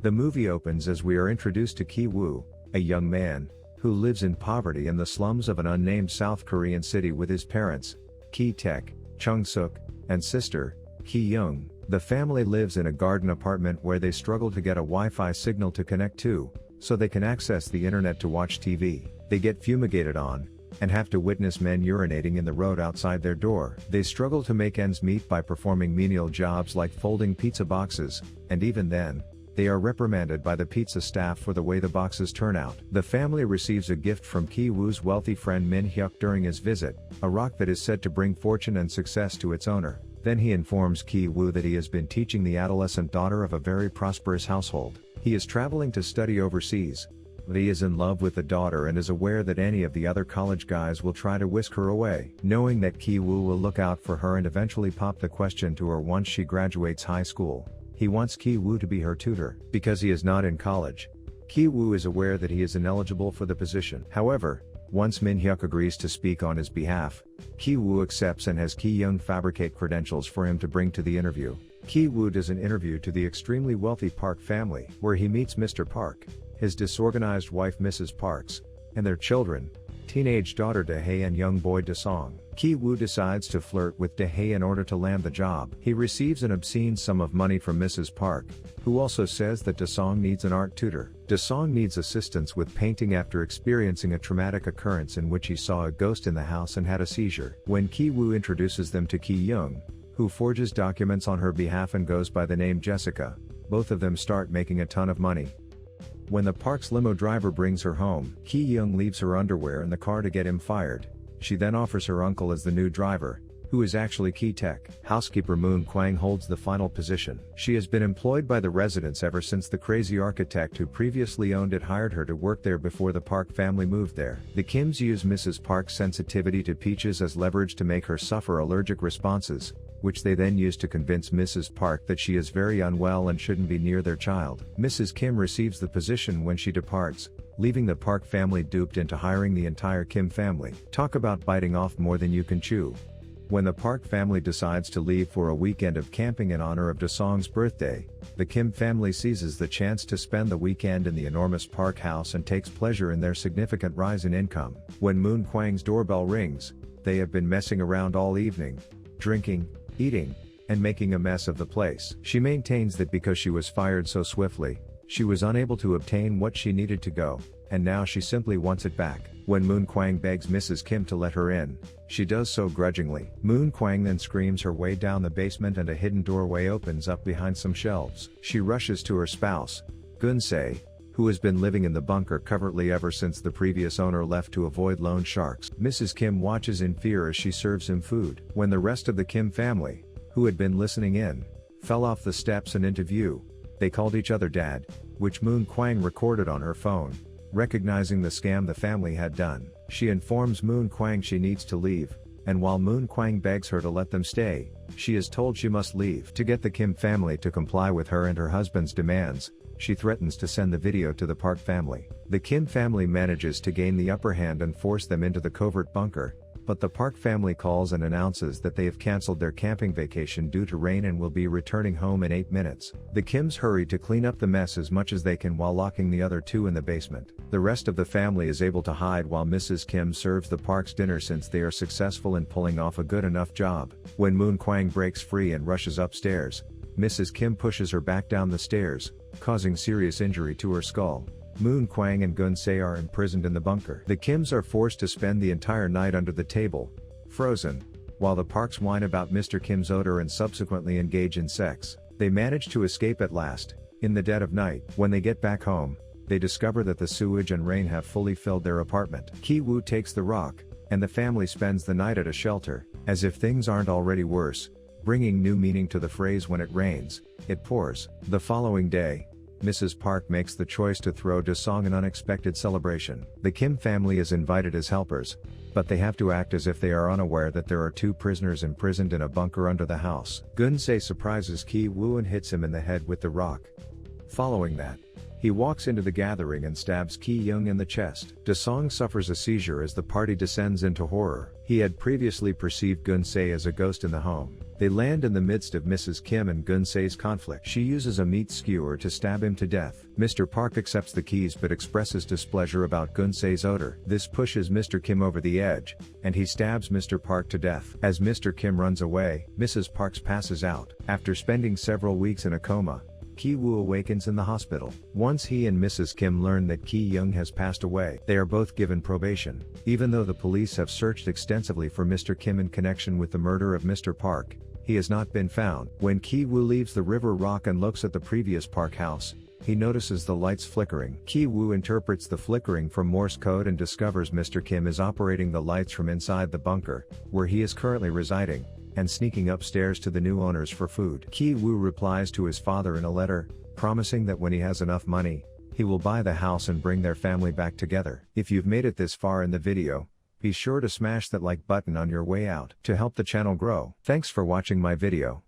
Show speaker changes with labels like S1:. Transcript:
S1: The movie opens as we are introduced to Ki-woo, a young man, who lives in poverty in the slums of an unnamed South Korean city with his parents, Ki-taek, Chung-suk, and sister, Ki-young. The family lives in a garden apartment where they struggle to get a Wi-Fi signal to connect to, so they can access the internet to watch TV. They get fumigated on, and have to witness men urinating in the road outside their door. They struggle to make ends meet by performing menial jobs like folding pizza boxes, and even then, they are reprimanded by the pizza staff for the way the boxes turn out. The family receives a gift from Ki-woo's wealthy friend Min-hyuk during his visit, a rock that is said to bring fortune and success to its owner. Then he informs Ki-woo that he has been teaching the adolescent daughter of a very prosperous household. He is traveling to study overseas. But he is in love with the daughter and is aware that any of the other college guys will try to whisk her away. Knowing that Ki-woo will look out for her and eventually pop the question to her once she graduates high school, he wants Ki-woo to be her tutor. Because he is not in college, Ki-woo is aware that he is ineligible for the position. However, once Min-hyuk agrees to speak on his behalf, Ki-woo accepts and has Ki-young fabricate credentials for him to bring to the interview. Ki-woo does an interview to the extremely wealthy Park family, where he meets Mr. Park, his disorganized wife Mrs. Parks, and their children, teenage daughter Dae and young boy Dasong. Ki-woo decides to flirt with Dae in order to land the job. He receives an obscene sum of money from Mrs. Park, who also says that Dasong needs an art tutor. Dasong needs assistance with painting after experiencing a traumatic occurrence in which he saw a ghost in the house and had a seizure. When Ki-woo introduces them to Ki-young, who forges documents on her behalf and goes by the name Jessica, both of them start making a ton of money. When the Park's limo driver brings her home, Ki-young leaves her underwear in the car to get him fired. She then offers her uncle as the new driver, who is actually Ki-taek. Housekeeper Moon Kwang holds the final position. She has been employed by the residents ever since the crazy architect who previously owned it hired her to work there before the Park family moved there. The Kims use Mrs. Park's sensitivity to peaches as leverage to make her suffer allergic responses, which they then use to convince Mrs. Park that she is very unwell and shouldn't be near their child. Mrs. Kim receives the position when she departs, leaving the Park family duped into hiring the entire Kim family. Talk about biting off more than you can chew. When the Park family decides to leave for a weekend of camping in honor of Dasong's birthday, the Kim family seizes the chance to spend the weekend in the enormous Park house and takes pleasure in their significant rise in income. When Moon Kwang's doorbell rings, they have been messing around all evening, drinking, eating, and making a mess of the place. She maintains that because she was fired so swiftly, she was unable to obtain what she needed to go, and now she simply wants it back. When Moon Kwang begs Mrs. Kim to let her in, she does so grudgingly. Moon Kwang then screams her way down the basement and a hidden doorway opens up behind some shelves. She rushes to her spouse, Gun-se, who has been living in the bunker covertly ever since the previous owner left to avoid loan sharks. Mrs. Kim watches in fear as she serves him food. When the rest of the Kim family, who had been listening in, fell off the steps and into view, they called each other dad, which Moon Kwang recorded on her phone. Recognizing the scam the family had done, she informs Moon Kwang she needs to leave, and while Moon Kwang begs her to let them stay, she is told she must leave. To get the Kim family to comply with her and her husband's demands, she threatens to send the video to the Park family. The Kim family manages to gain the upper hand and force them into the covert bunker, but the Park family calls and announces that they have cancelled their camping vacation due to rain and will be returning home in 8 minutes. The Kims hurry to clean up the mess as much as they can while locking the other two in the basement. The rest of the family is able to hide while Mrs. Kim serves the Park's dinner since they are successful in pulling off a good enough job. When Moon Kwang breaks free and rushes upstairs, Mrs. Kim pushes her back down the stairs, causing serious injury to her skull. Moon Kwang and Gun-se are imprisoned in the bunker. The Kims are forced to spend the entire night under the table, frozen, while the Parks whine about Mr. Kim's odor and subsequently engage in sex. They manage to escape at last, in the dead of night. When they get back home, they discover that the sewage and rain have fully filled their apartment. Ki-woo takes the rock, and the family spends the night at a shelter, as if things aren't already worse, bringing new meaning to the phrase "when it rains, it pours." The following day, Mrs. Park makes the choice to throw Dasong an unexpected celebration. The Kim family is invited as helpers, but they have to act as if they are unaware that there are two prisoners imprisoned in a bunker under the house. Gun-se surprises Ki-woo and hits him in the head with the rock. Following that, he walks into the gathering and stabs Ki-young in the chest. Dasong suffers a seizure as the party descends into horror. He had previously perceived Gun-se as a ghost in the home. They land in the midst of Mrs. Kim and Gun-sae's conflict. She uses a meat skewer to stab him to death. Mr. Park accepts the keys but expresses displeasure about Gun-sae's odor. This pushes Mr. Kim over the edge, and he stabs Mr. Park to death. As Mr. Kim runs away, Mrs. Parks passes out. After spending several weeks in a coma, Ki-woo awakens in the hospital. Once he and Mrs. Kim learn that Ki-young has passed away, they are both given probation. Even though the police have searched extensively for Mr. Kim in connection with the murder of Mr. Park, he has not been found. When Ki-woo leaves the river rock and looks at the previous Park house, he notices the lights flickering. Ki-woo interprets the flickering from Morse code and discovers Mr. Kim is operating the lights from inside the bunker, where he is currently residing, and sneaking upstairs to the new owners for food. Ki-woo replies to his father in a letter, promising that when he has enough money, he will buy the house and bring their family back together. If you've made it this far in the video, be sure to smash that like button on your way out to help the channel grow. Thanks for watching my video.